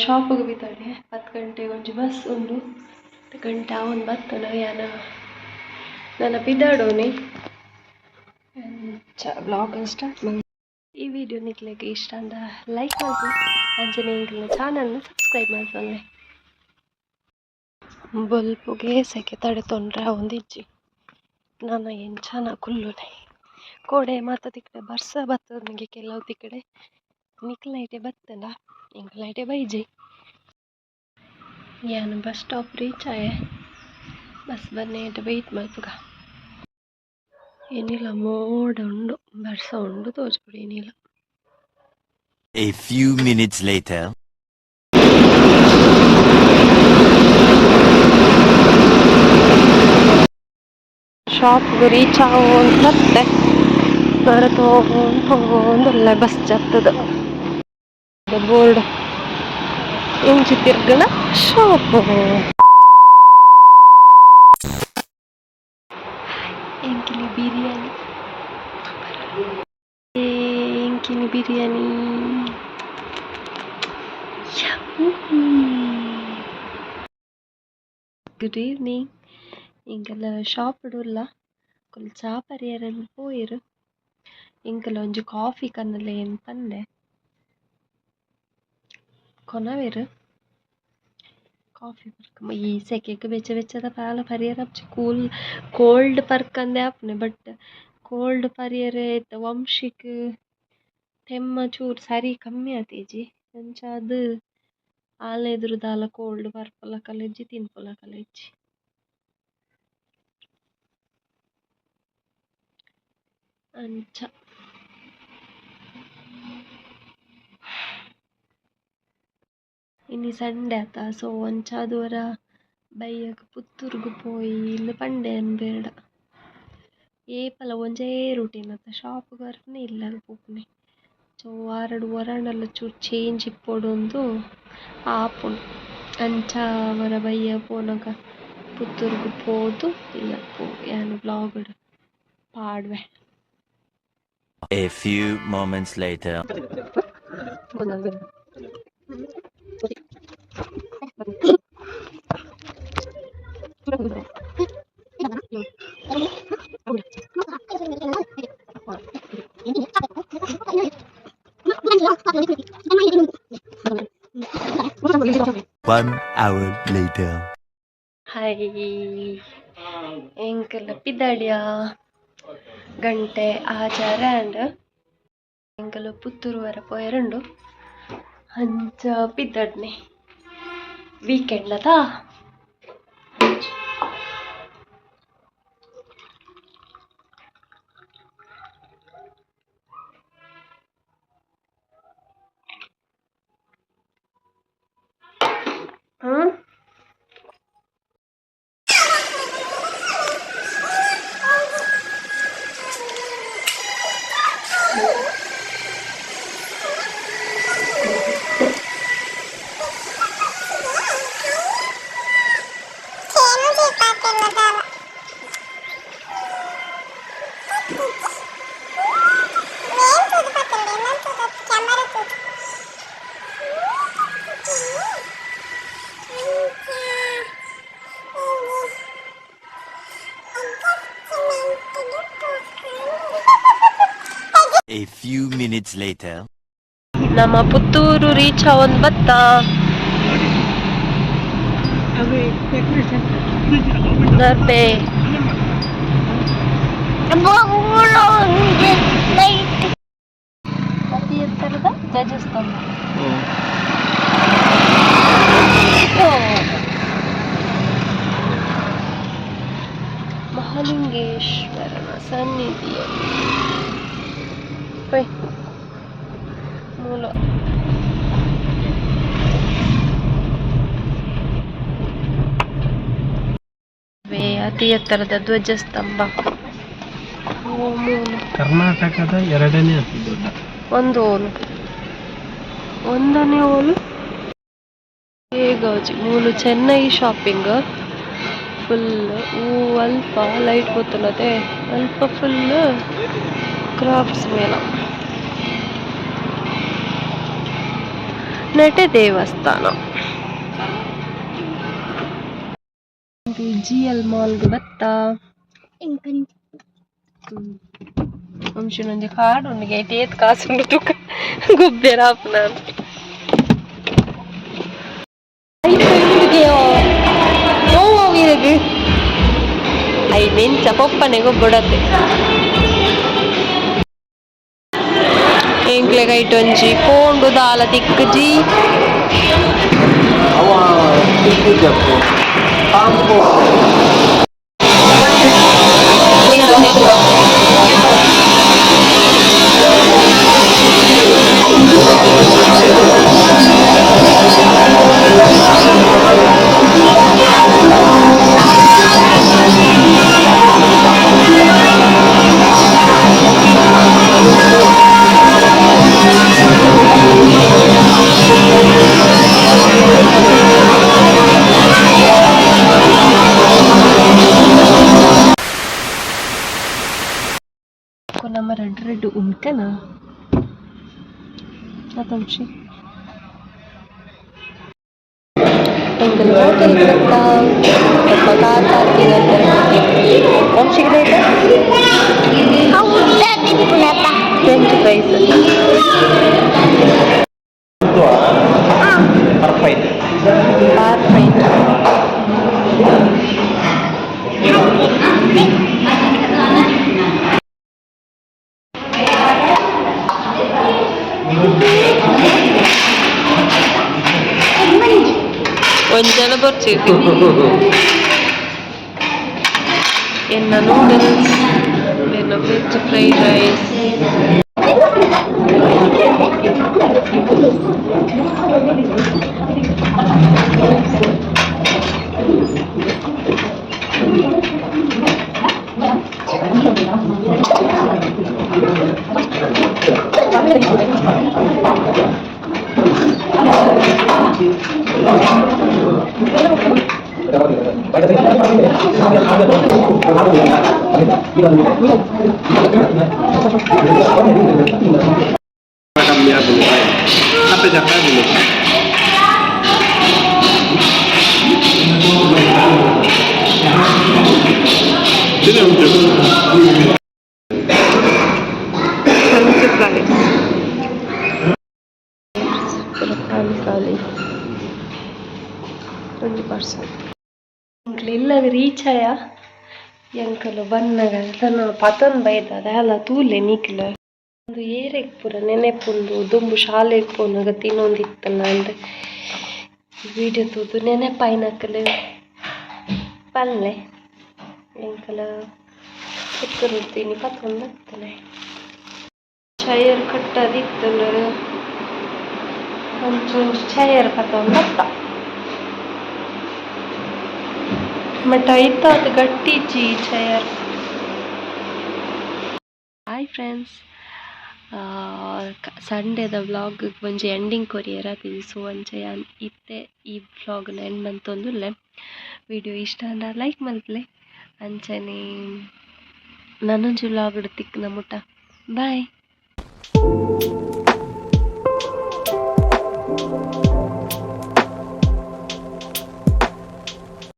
ಶಾಪಿಗೆ ಬಿದ್ದಾಳೆ 10 ಗಂಟೆಗೆ ಒಂಜಿ ಬಸ್ ಉಂಡು 10 ಗಂಟೆ ಒಂದು ಬತ್ತನ ಯಾನ ನನ್ನ ಬಿದ್ದಾಡೋನಿ ಬ್ಲಾಗ್ ಸ್ಟಾರ್ಟ್ ಮಾಡಿ. ಈ ವಿಡಿಯೋ ನಿಕ್ಲಿಕ್ಕೆ ಇಷ್ಟ ಅಂದ ಲೈಕ್ ಮಾಡಿ ಅಂಜನೆ ಚಾನಲ್ನ ಸಬ್ಸ್ಕ್ರೈಬ್ ಮಾಡ್ಕೊಳ್ಳಿ. ಬಲ್ಪುಗೆ ಸೆಕೆ ತಡೆ ತೊಂದರೆ ಒಂದಿಜ್ಜಿ ನಾನು ಎಂಚಾನ ಕುಲ್ಲುನೆ ಕೋಡೆ ಮಾತ ತಿಕ್ಕಡೆ ಬರ್ಸ ಬತ್ತದ ನನಗೆ ಕೆಲವು ತಿಕ್ಕಡೆ ನಿಕ್ಲೈಟೆ ಬತ್ತಲ್ಲ ಇಂಕ್ಲೈಟೆ ಬೈಜಿ ಯಾನು ಬಸ್ ಸ್ಟಾಪ್ ರೀಚ್ ಆಯೆ ಬಸ್ ಬನ್ನೇಟ ವೆಯ್ಟ್ ಮಲ್ಪುಗ ಏನಿಲ್ಲ ಮೋಡ ಉಂಡು ಬರ್ಸ ಉಂಡು ತೋಚ್ಬಿಡಿ ಏನಿಲ್ಲ. A few minutes later. ಶಾಪ್ಗೆ ರೀಚ್ ಆಗೋದು ಮತ್ತೆ ಬರತೋಗೊಂದಲ್ಲ ಬಸ್ ಜತ್ತದ ಬೋರ್ಡ್ ಇಂಚಿ ತಿರ್ಗಣ ಶಾಪ್ ಎಂಕಿಲಿ ಬಿರಿಯಾನಿ ಎಂಕಿಲಿ ಬಿರಿಯಾನಿ ಗುಡ್ ಈವ್ನಿಂಗ್. ಇಂಕಲ ಶಾಪ್ ಇಡಲ್ಲ ಕೊಲ್ ಚಾ ಪರಿಯರಲ್ಲಿ ಪೋಯಿರು ಇಂಕಲ ಒಂಜಿ ಕಾಫಿ ಕನ್ನಲೆ ಏನು ಪಂದೆ ಕೊನವೇರು ಕಾಫಿ ಬರ್ಕ ಈ ಸೆಕೆಗೆ ಬೆಚ್ಚದ ಪಾಲ ಪರಿಯರ ಕೋಲ್ಡ್ ಪರ್ಕಂದೆ ಆಪನೆ ಬಟ್ ಕೋಲ್ಡ್ ಪರಿಯರೆ ವಂಶಿಕ್ ತೆಮ್ಮ ಚೂರು ಸರಿ ಕಮ್ಮಿ ಆತೇಜಿ ಅಂಚ ಅದು ಆಲ ಎದುರುದಾಲ ಕೋಲ್ಡ್ ಬರ್ಪಲ ಕಲೆಜ್ಜಿ ತಿನ್ಪೊಲ ಕಲೆಜ್ಜಿ ಅಂಚ ಇನ್ನು ಸಂಡೆ ಆತ ಸೊ ಒಂಚಾದವರ ಬೈಯಕ್ಕೆ ಪುತ್ತೂರ್ಗು ಪೋಯಿ ಇನ್ನು ಪಂಡೆ ಬೇಡ ಏಪಲ ಒಂಜೇ ರೂಟೀನ್ ಆತ ಶಾಪ್ಗೆ ಬರ್ಪನೆ ಇಲ್ಲ ಪೋಪನೆ ಸೊ ವರಡಲ್ಲ ಚೂರು ಚೇಂಜ್ ಇಪ್ಪೊಡೊಂದು ಆಪುಂಡು ಅಂಚ ಅವರ ಬೈಯ ಪೋನಗ ಪುತ್ತೂರ್ಗು ಪೋದು ಇಲ್ಲ ಪೋ ಯಾನು ಬ್ಲಾಗ್ ಪಾಡ್ವೆ. A few moments later. One hour later. Hi, ಎಂಕಲ ಪಿದ್ದಾಡಿಯ ಗಂಟೆ ಆಚಾರ ಅಂಡ್ ಎಂಕಲು ಪುತ್ತೂರು ವರ ಪೋಯರುಂಡು ಅಂಚ ಪಿದ್ದಾಡ್ನೆ ವೀಕೆಂಡ್ ಅದ A few minutes later. ನಮ್ಮ ಪುತ್ತೂರು ರೀಚ್ ಒಂದು ಬತ್ತ ನರ್ಬೆ ಅತಿ ಎತ್ತರದ ಧ್ವಜಸ್ತಂಭ ಮಹಾಲಿಂಗೇಶ್ವರನ ಸನ್ನಿಧಿಯಲ್ಲಿ ಮೂಲ ಅತಿ ಎತ್ತರದ ಧ್ವಜಸ್ತಂಭ ಕರ್ನಾಟಕದ ಎರಡನೇ ಅತಿ ದೊಡ್ಡ ಒಂದು ಓಲು ಒಂದನೇ ಓಲು ಹೇಗಾಜಿ ಮೂಲು ಚೆನ್ನೈ ಶಾಪಿಂಗ್ ಫುಲ್ ಅಲ್ಪ ಲೈಟ್ ಗೊತ್ತಲ್ಲದೆ ಅಲ್ಪ ಫುಲ್ ಕ್ರಾಫ್ಟ್ಸ್ ಮೇಳ ನೆಟೆ ದೇವಸ್ಥಾನ GL ಮಾಲ್ಗೆ ಬತ್ತಾ ಒಂಚೂನೊಂದು ಕಾರ್ಡ್ ಉಂಡು ಗೇಟ್ ಏತ್ ಕಾಸು ಉಂಡು ಗುಬ್ಬೆ ರಾಪುನ ಐ ಮೆಂಚ ಪೊಪ್ಪನೆ ಗೊಬ್ಬಡತ್ತೆ ಎಂಕ್ಲೆ ಕೈಟ್ ಒಂಜಿ ಪೋಂಡು ದಾಲ ತಿಕ್ಕಜಿ ನಮ್ಮ ರೆಡ್ ಉಂಟನಾ ಅತಂಶಿ ಎಂಗಲ್ ಹೋಟೆಲ್ ಬತ್ತಾ ಪಗಾತ ವಂಶಿಗೆ ಫ್ರೆಂಚ್ ಫ್ರೈಸ್ ಪರ್ಫೆಕ್ಟ್ ಒಂಜನ ಬರ್ಚೇತಿ ಎನ್ನ ನೂಡಲ್ಸ್ ಎನ್ನ ವೆಜ್ ಫ್ರೈಡ್ ರೈಸ್ ಇಲ್ಲದ ರೀಚ್ ಆಯ ಎಂಕಲು ಬನ್ನಗ ಪತನ್ ಬೈದ ಎಲ್ಲ ತೂಲೆ ನಿಕ್ಲ ಒಂದು ಏರೆಗ್ ಪೂರ ನೆನೆಪುಂಡು ದುಂಬು ಶಾಲೆಗ್ ಪೋನಾಗ ತಿನ್ನೊಂದಿತ್ತಲ್ಲ ಅಂದ್ರೆ ವಿಡಿಯೋ ತೂದು ನೆನೆಪಾಯಿನಕಲು ಪಲ್ಲೆ ಎಂಕಲ ಕುತ್ಕೊಳ್ತೀನಿ ಪತ್ತೊಂದಾಗ್ತಾನೆ ಚೈರ್ ಕಟ್ಟದಿತ್ತಲ್ಲ ಒಂಚೂರು ಚೈರ್ ಪತ್ತೊಂದತ್ತ ಬಟ್ ಆಯ್ತು ಅದು ಗಟ್ಟಿ ಚೇರ್. ಹಾಯ್ ಫ್ರೆಂಡ್ಸ್, ಸಂಡೇದ ವ್ಲಾಗ್ ಒಂಜಿ ಎಂಡಿಂಗ್ ಕೊರಿಯರ್ ಆತಿವಿ. ಸೊ ಅಂಚೆ ಇತ್ತೆ ಈ ವ್ಲಾಗ್ನ ಎಂಡ್ ಮಂತೊಂದುಲ್ಲೆ. ವಿಡಿಯೋ ಇಷ್ಟ ಅಂದ ಲೈಕ್ ಮಲ್ಪಲೆ ಅಂಚನೆ ನನ್ನೊಂಜಿ ವ್ಲಾಗ್ ತಿಕ್ನ ಮುಟ್ಟ. ಬಾಯ್.